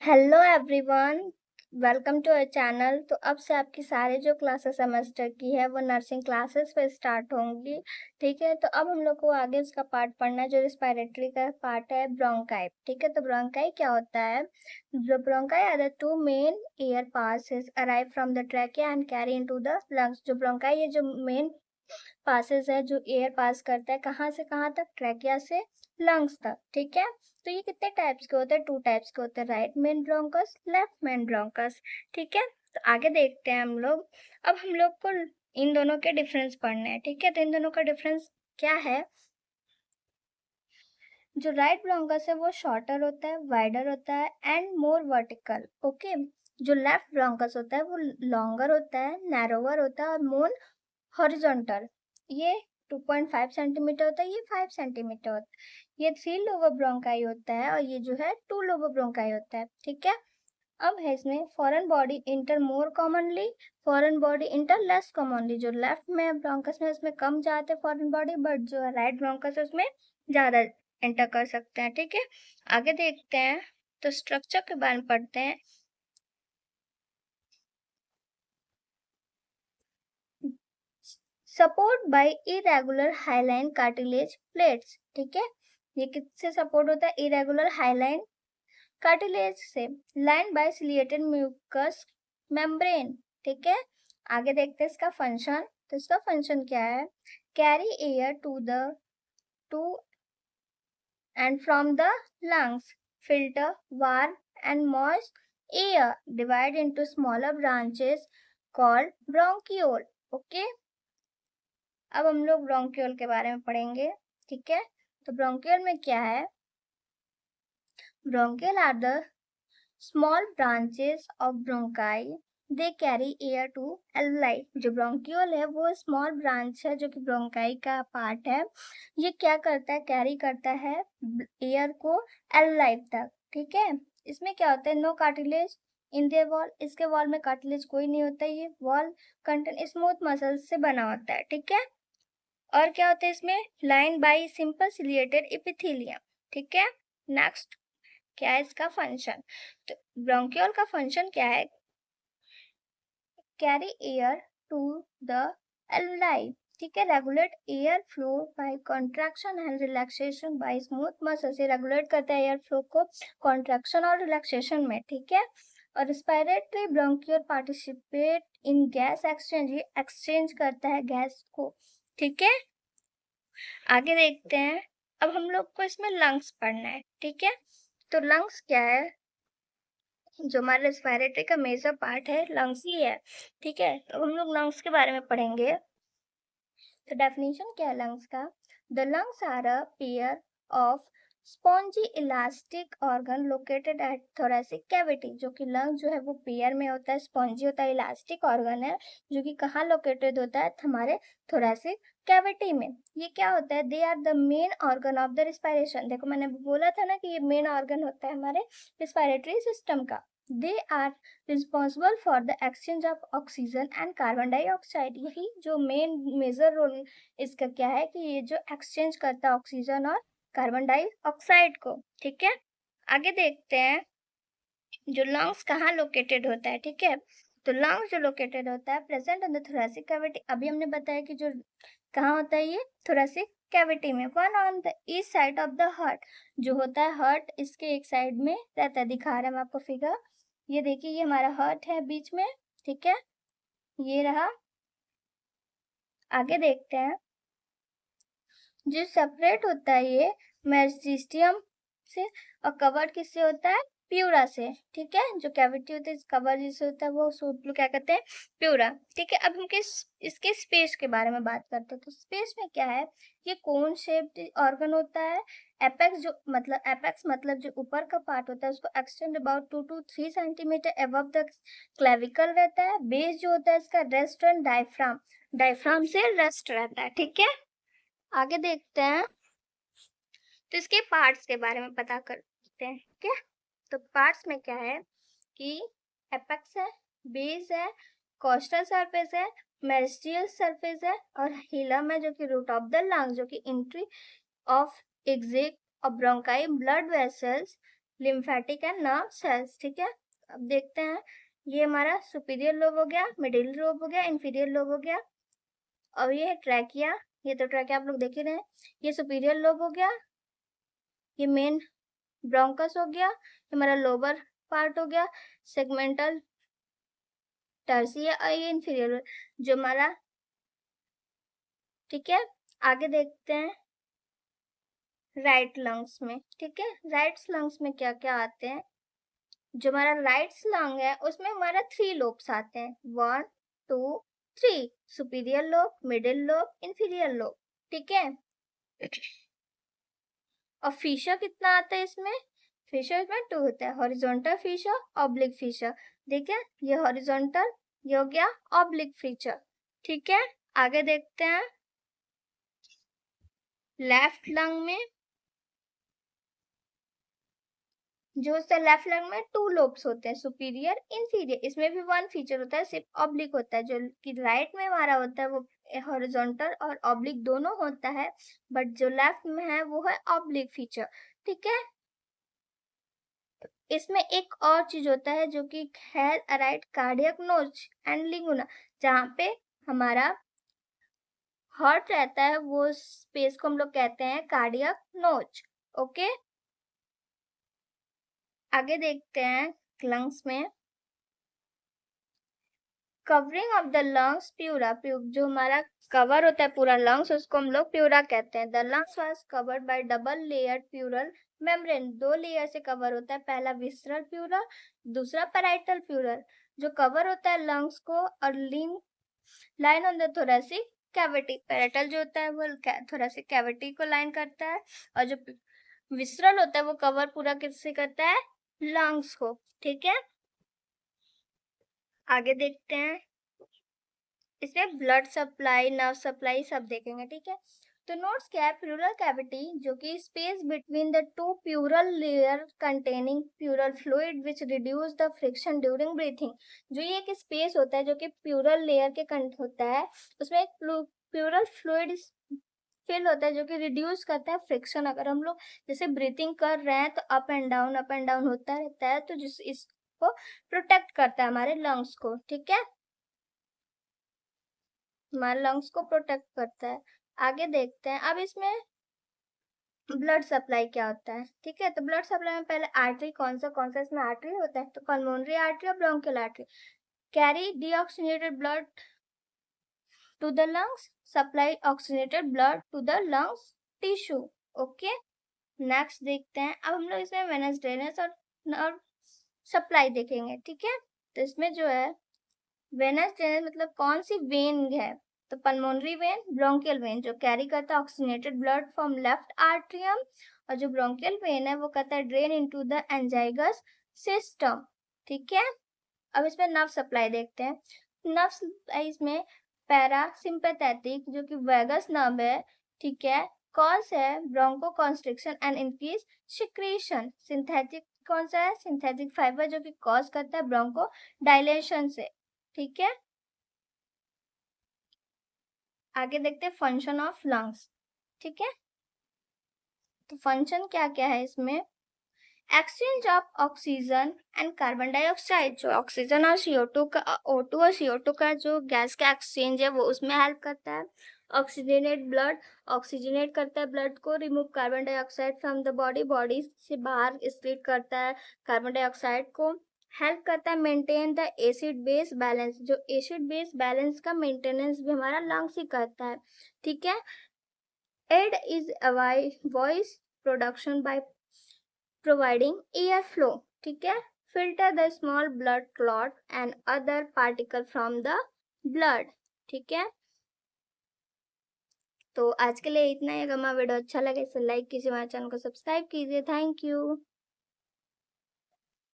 Hello everyone, welcome to our channel. तो अब से आपकी सारे जो क्लासेस सेमेस्टर की है वो नर्सिंग क्लासेस पे स्टार्ट होंगी। ठीक है, तो अब हम लोग को आगे उसका पार्ट पढ़ना है जो रिस्पिरेटरी का पार्ट है, ब्रोंकाई। ठीक है, तो ब्रोंकाई क्या होता है? जो bronchi are the two main air passes arrive from the trachea and carry into the lungs. जो ब्रोंकाई ये जो मेन पासेस है जो एयर पास करता है कहाँ से कहाँ तक, ट्रैकिया से लंग्स तक। ठीक है, तो ये कितने टाइप्स के होते हैं? टू टाइप्स के होते हैं, right main bronchus, left main bronchus. ठीक है, तो आगे देखते हैं हम लोग। अब हम लोग को इन दोनों के डिफरेंस पढ़ने हैं। ठीक है, तो इन दोनों का डिफरेंस क्या है? जो राइट ब्रोंकस है वो शॉर्टर होता है, वाइडर होता है एंड मोर वर्टिकल। ओके, जो लेफ्ट ब्रोंकस होता है वो लॉन्गर होता है, नैरोवर होता है और मोर हॉरिजॉन्टल। ये 2.5 सेंटीमीटर होता है, ये 5 सेंटीमीटर होता है। ये 3 लोबर ब्रोंकाई होता है और ये जो है 2 लोबर ब्रोंकाई होता है। ठीक है, अब है इसमें foreign body inter more commonly, foreign body inter less commonly. जो लेफ्ट में ब्रोंकस में उसमें कम जाते हैं फॉरेन बॉडी, बट जो राइट ब्रोंकस है उसमें ज्यादा एंटर कर सकते हैं। ठीक है, आगे देखते हैं, तो स्ट्रक्चर के बारे में पढ़ते हैं। Support by irregular hyaline cartilage plates. ठीक है, ये किससे सपोर्ट होता है? इरेगुलर हाइलाइन कार्टिलेज से, line by ciliated mucus membrane. ठीक है, आगे देखते हैं इसका फंक्शन। तो इसका फंक्शन क्या है? Carry air to and from the lungs, filter warm and moist air, divide into smaller branches called bronchiole. Okay, अब हम लोग ब्रोंकियोल के बारे में पढ़ेंगे। ठीक है, तो ब्रोंकियोल में क्या है? Bronchial are the small branches of bronchi, they carry air to alveoli. जो ब्रोंकियोल है वो स्मॉल ब्रांच है जो कि ब्रोंकाई का पार्ट है। ये क्या करता है? कैरी करता है एयर को एल्वलाई तक। ठीक है, इसमें क्या होता है? No cartilage in their wall, इसके वॉल में कार्टिलेज कोई नहीं होता। ये वॉल कंटेंट स्मूथ मसल्स से बना होता है। ठीक है, और क्या होता है इसमें? Line by simple ciliated epithelium. ठीक है, नेक्स्ट क्या है इसका फंक्शन? तो ब्रोंकियोल का फंक्शन क्या है? Carry air to the alveoli. ठीक है, regulate air flow by contraction and relaxation by smooth muscles. ये रेगुलेट करता है एयर फ्लो को कॉन्ट्रैक्शन और रिलैक्सेशन में। ठीक है, और respiratory bronchiole participate in gas exchange, ये एक्सचेंज करता है गैस को। ठीक है, आगे देखते हैं। अब हम लोग को इसमें लंग्स पढ़ना है। ठीक है, तो लंग्स क्या है? जो हमारे रेस्पिरेटरी का मेजर पार्ट है लंग्स ही है। ठीक है, तो हम लोग लंग्स के बारे में पढ़ेंगे। तो डेफिनेशन क्या है लंग्स का? The lungs are a pair of spongy elastic organ located at thoracic cavity. जो कि लंग जो है वो पेयर में होता है, स्पॉन्जी होता है, इलास्टिक ऑर्गन है जो कि कहाँ लोकेटेड होता है? हमारे थोरेसिक कैविटी में। ये क्या होता है? They are the main organ of the respiration. देखो मैंने बोला था ना कि ये मेन ऑर्गन होता है हमारे रिस्पिरेटरी सिस्टम का। They are responsible for the exchange of oxygen and carbon dioxide. यही जो मेन मेजर रोल इसका क्या है कि ये जो एक्सचेंज करता है ऑक्सीजन और कार्बन डाइऑक्साइड को। ठीक है, आगे देखते हैं जो लंग्स कहाँ लोकेटेड होता है। ठीक है, तो लंग्स जो लोकेटेड होता है present in the thoracic cavity. अभी हमने बताया कि जो कहाँ होता है ये थोरेसिक कैविटी में। One on the east side of the heart, जो होता है हार्ट इसके एक साइड में रहता है। दिखा रहा है मैं आपको फिगर, ये देखिए ये हमारा हार्ट है बीच में। ठीक है, ये रहा। आगे देखते हैं, जो सेपरेट होता है ये मेरिस्टेम से और कवर्ड किससे होता है? प्यूरा से। ठीक है, जो कैविटी होता है कवर जिससे होता है वो सूट क्या कहते हैं? प्यूरा। ठीक है, अब हम इसके स्पेस के बारे में बात करते हैं। तो स्पेस में क्या है? ये कोन शेप्ड ऑर्गन होता है। एपेक्स मतलब जो ऊपर का पार्ट होता है उसको extend about 2 to 3 centimetre above the clavicle रहता है। बेस जो होता है इसका रेस्ट एंड डायफ्राम, डायफ्राम से रेस्ट रहता है। ठीक है, आगे देखते हैं, तो इसके पार्ट्स के बारे में पता करते हैं। ठीक है, तो पार्ट्स में क्या है कि एपेक्स है, बेस है, कोस्टल सरफेस है, मेरिस्टियल सरफेस है और हिलम है जो कि रूट ऑफ द लंग, जो कि entry of exit of bronchi blood vessels lymphatic and nerve cells, ठीक है। अब देखते हैं, ये हमारा सुपीरियर लोब हो गया, मिडिल लोब हो गया, इंफीरियर लोब हो गया। और ये है ट्रैकिया, ये तो ट्रैकिया आप लोग देख ही रहे हैं। ये सुपीरियर लोब हो गया, ये मेन ब्रोंकस हो गया, ये हमारा लोअर पार्ट हो गया, सेगमेंटल टर्सिया, और ये इंफीरियर जो हमारा, ठीक है। आगे देखते हैं राइट लंग्स में, ठीक है। राइट लंग्स में क्या क्या आते हैं, जो हमारा राइट लंग है उसमें हमारा 3 लोब्स आते हैं, 1 2 3, superior lobe, middle lobe, inferior lobe, ठीक है। और फीचर कितना आता है इसमें, फीचर इसमें 2 होता है, हॉरिजॉन्टल फीचर, ऑब्लिक फीचर। देखिए ये हॉरिजॉन्टल, ये हो गया ऑब्लिक फीचर, ठीक है। आगे देखते हैं लेफ्ट लंग में, जो होता है लेफ्ट लंग में 2 लोब्स होते हैं, सुपीरियर इंफीरियर। इसमें भी 1 फीचर होता है, सिर्फ ऑब्लिक होता है। जो कि राइट में हमारा होता है वो हॉरिजॉन्टल और ऑब्लिक दोनों होता है, बट जो लेफ्ट में है वो है ऑब्लिक फीचर, ठीक है। इसमें एक और चीज होता है जो कि है राइट कार्डियक नोच एंड लिंगुना, जहाँ पे हमारा हार्ट रहता है, वो स्पेस को हम लोग कहते हैं कार्डियक नोच, ओके। आगे देखते हैं लंग्स में, covering of the lungs pura, जो हमारा कवर होता है पूरा लंग्स, उसको हम लोग प्यूरा कहते हैं। The lungs was covered by double layer plural membrane, 2 layer से कवर होता है, पहला विसरल प्यूरल, दूसरा पैराइटल प्यूरल, जो कवर होता है लंग्स को, और line on the thoracic cavity. Parietal जो होता है वो थोरेसिक कैविटी को लाइन करता है, और जो विसरल होता है वो कवर पूरा किससे करता है, लंग्स को, ठीक है। आगे देखते हैं, इसमें ब्लड सप्लाई, नर्व सप्लाई सब देखेंगे, ठीक है। तो नोट्स क्या है, प्यूरल कैविटी जो कि space between the 2 plural layer containing plural fluid which reduce the friction during breathing. जो ये एक स्पेस होता है जो कि प्यूरल लेयर के कंट होता है, उसमें एक प्यूरल फ्लूइड फिल होता है जो कि रिड्यूस करता है फ्रिक्शन। अगर हम लोग जैसे ब्रीथिंग कर रहे हैं तो अप एंड डाउन होता रहता है, तो जिस इसको प्रोटेक्ट करता है हमारे लंग्स को, ठीक है। हमारे लंग्स को प्रोटेक्ट करता है। आगे देखते हैं, अब इसमें ब्लड सप्लाई क्या होता है, ठीक है। तो ब्लड सप्लाई में पहले आर्टरी, कौन सा इसमें आर्टरी होता है, तो पल्मोनरी आर्टरी और bronchial artery carry deoxygenated blood to the lungs, supply oxygenated blood to the lungs tissue, okay. Next देखते हैं, अब हम लोग इसमें वेनस ड्रेनेज और सप्लाई देखेंगे, ठीक है। तो इसमें जो है वेनस ड्रेनेज मतलब कौन सी वेन है, तो पल्मोनरी वेन, ब्रोंकियल वेन जो कैरी करता है oxygenated blood from left atrium, और जो ब्रोंकियल वेन है वो करता है ड्रेन इनटू द एंजाइगस सिस्टम, ठीक है। अब इसमें नर्व सप्लाई देखते हैं। नर्व सप्लाई इसमें पैरासिम्पैथेटिक जो कि वैगस नर्व है, ठीक है, कॉज है bronchoconstriction and increase secretion. Synthetic कौन सा है, सिंथेटिक फाइबर जो कि कॉज करता है ब्रोंको डायलेशन से, ठीक है। आगे देखते हैं फंक्शन ऑफ लंग्स, ठीक है। तो फंक्शन क्या क्या है इसमें, exchange of oxygen and carbon dioxide, जो ऑक्सीजन और CO2 का, O2 और CO2 का जो गैस का एक्सचेंज है वो उसमें हेल्प करता है। ऑक्सीजनेट ब्लड, ऑक्सीजनेट करता है ब्लड को, remove carbon dioxide from the body, body से बाहर स्प्लिट करता है कार्बन डाइऑक्साइड को। हेल्प करता है maintain the acid base balance, जो एसिड बेस बैलेंस का मेंटेनेंस भी हमारा लंग्स ही करता है, ठीक है। Aid is voice production by providing air flow, ठीक है। Filter the small blood clot and other particle from the blood, ठीक है। तो आज के लिए इतना ही। अगर हमारा वीडियो अच्छा लगे तो लाइक कीजिए, हमारे चैनल को सब्सक्राइब कीजिए। Thank you.